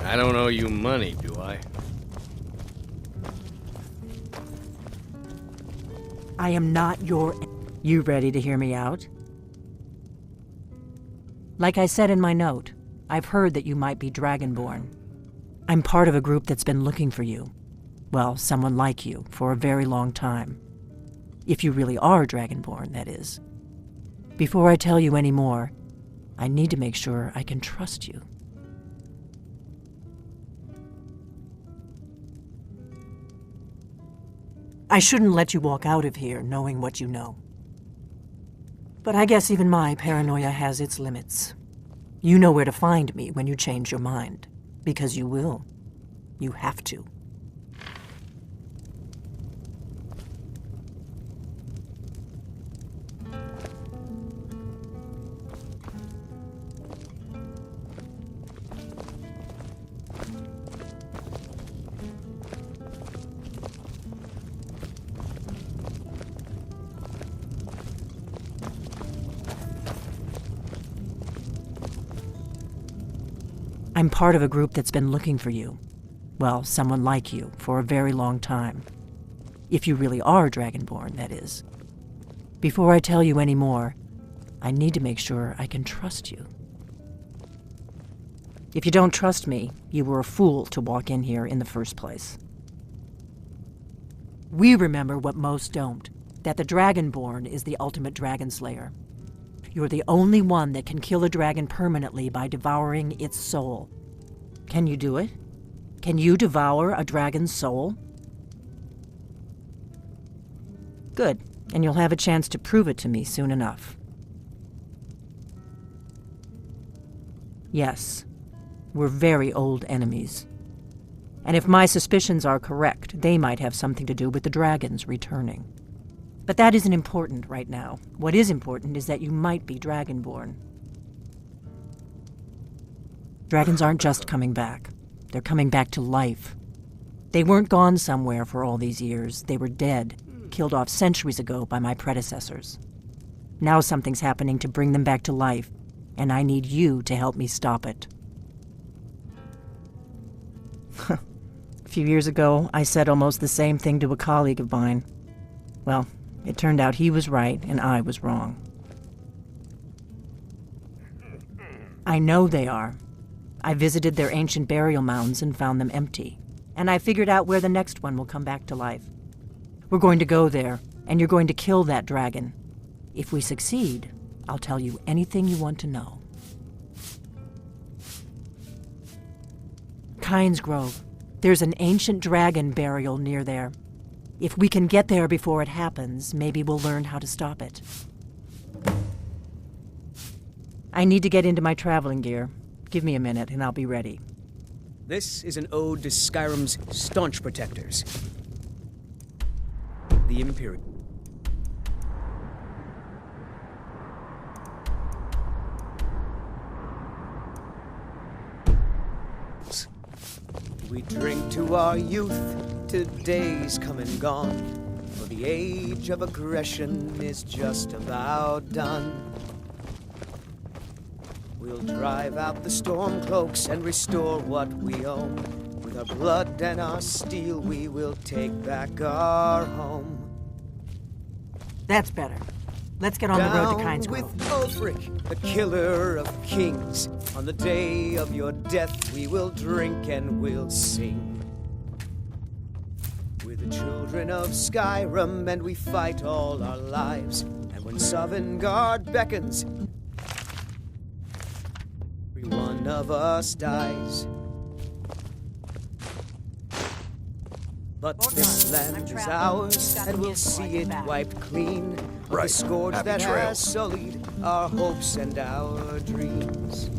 I don't owe you money, do I? I am not your... You ready to hear me out? Like I said in my note, I've heard that you might be Dragonborn. I'm part of a group that's been looking for you. Well, someone like you, for a very long time. If you really are Dragonborn, that is. Before I tell you any more, I need to make sure I can trust you. I shouldn't let you walk out of here knowing what you know. But I guess even my paranoia has its limits. You know where to find me when you change your mind. Because you will. You have to. I'm part of a group that's been looking for you. Well, someone like you, for a very long time. If you really are Dragonborn, that is. Before I tell you any more, I need to make sure I can trust you. If you don't trust me, you were a fool to walk in here in the first place. We remember what most don't, that the Dragonborn is the ultimate dragon slayer. You're the only one that can kill a dragon permanently by devouring its soul. Can you do it? Can you devour a dragon's soul? Good, and you'll have a chance to prove it to me soon enough. Yes, we're very old enemies. And if my suspicions are correct, they might have something to do with the dragons returning. But that isn't important right now. What is important is that you might be Dragonborn. Dragons aren't just coming back. They're coming back to life. They weren't gone somewhere for all these years. They were dead, killed off centuries ago by my predecessors. Now something's happening to bring them back to life, and I need you to help me stop it. A few years ago, I said almost the same thing to a colleague of mine. Well, it turned out he was right and I was wrong. I know they are. I visited their ancient burial mounds and found them empty. And I figured out where the next one will come back to life. We're going to go there, and you're going to kill that dragon. If we succeed, I'll tell you anything you want to know. Kynes Grove. There's an ancient dragon burial near there. If we can get there before it happens, maybe we'll learn how to stop it. I need to get into my traveling gear. Give me a minute and I'll be ready. This is an ode to Skyrim's staunch protectors. The Imperial. We drink to our youth, today's come and gone, for the age of aggression is just about done. We'll drive out the stormcloaks and restore what we own. With our blood and our steel, we will take back our home. That's better. Let's get on the road to Kynes Grove. With Ulfric, the killer of kings. On the day of your death, we will drink and we'll sing. We're the children of Skyrim, and we fight all our lives. And when Sovngarde beckons, every one of us dies. But this land is ours, and we'll see it wiped clean of the scourge that has sullied our hopes and our dreams.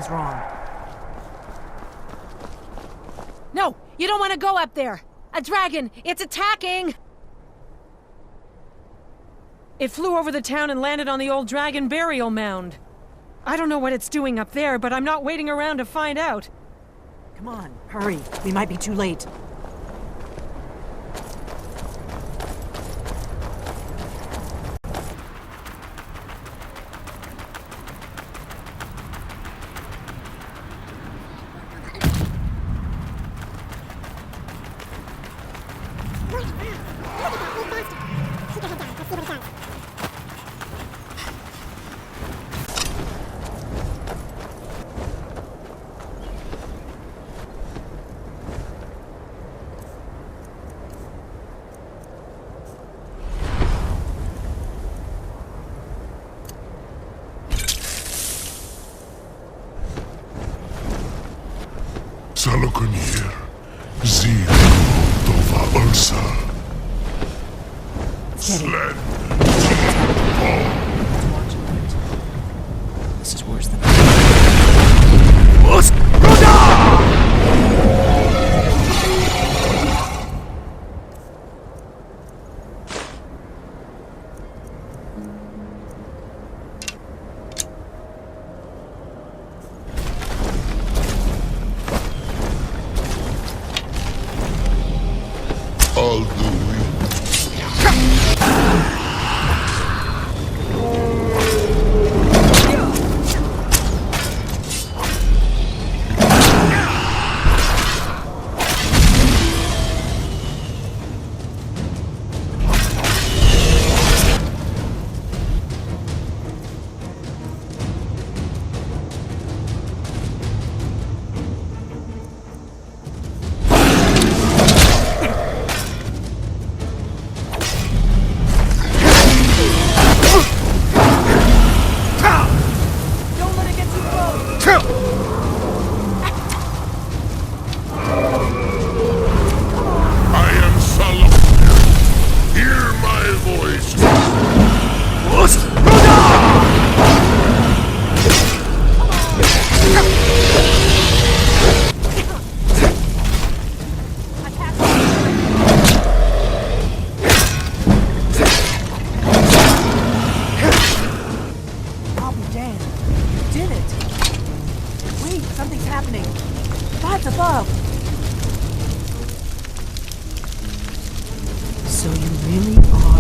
Something's wrong. No! You don't want to go up there! A dragon! It's attacking! It flew over the town and landed on the old dragon burial mound. I don't know what it's doing up there, but I'm not waiting around to find out. Come on, hurry. We might be too late. Salokonir, Zig, Dova Ursa. Sled. This is worse than I'll do it. above. So you really are...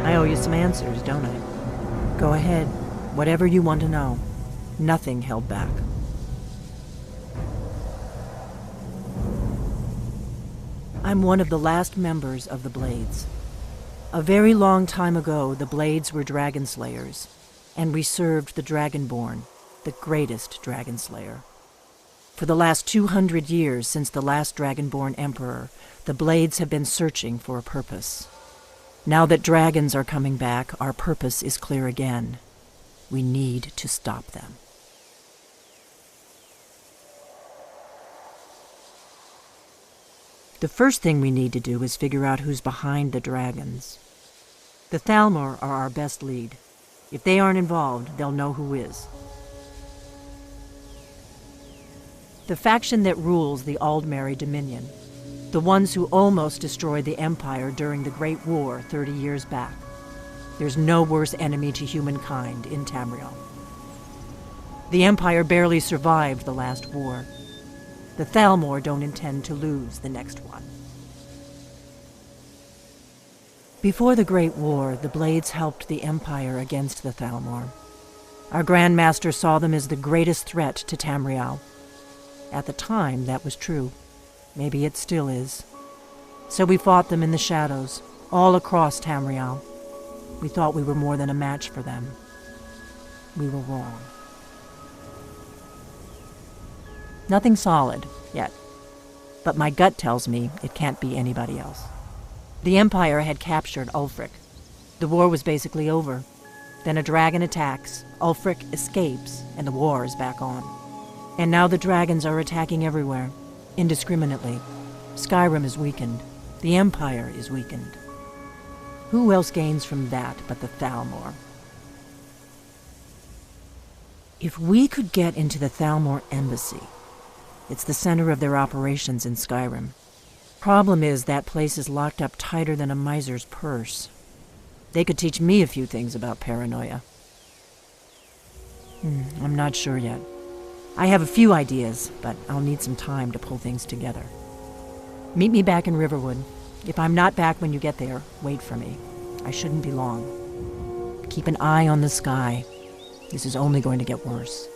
I owe you some answers, don't I? Go ahead. Whatever you want to know. Nothing held back. I'm one of the last members of the Blades. A very long time ago, the Blades were dragon slayers, and we served the Dragonborn, the greatest dragon slayer. For the last 200 years since the last Dragonborn Emperor, the Blades have been searching for a purpose. Now that dragons are coming back, our purpose is clear again. We need to stop them. The first thing we need to do is figure out who's behind the dragons. The Thalmor are our best lead. If they aren't involved, they'll know who is. The faction that rules the Aldmeri Dominion. The ones who almost destroyed the Empire during the Great War 30 years back. There's no worse enemy to humankind in Tamriel. The Empire barely survived the last war. The Thalmor don't intend to lose the next one. Before the Great War, the Blades helped the Empire against the Thalmor. Our Grand Master saw them as the greatest threat to Tamriel. At the time, that was true. Maybe it still is. So we fought them in the shadows, all across Tamriel. We thought we were more than a match for them. We were wrong. Nothing solid, yet. but my gut tells me it can't be anybody else. The Empire had captured Ulfric. The war was basically over. Then a dragon attacks, Ulfric escapes, and the war is back on. And now the dragons are attacking everywhere, indiscriminately. Skyrim is weakened. The Empire is weakened. Who else gains from that but the Thalmor? If we could get into the Thalmor embassy, it's the center of their operations in Skyrim. Problem is, that place is locked up tighter than a miser's purse. They could teach me a few things about paranoia. I'm not sure yet. I have a few ideas, but I'll need some time to pull things together. Meet me back in Riverwood. If I'm not back when you get there, wait for me. I shouldn't be long. Keep an eye on the sky. This is only going to get worse.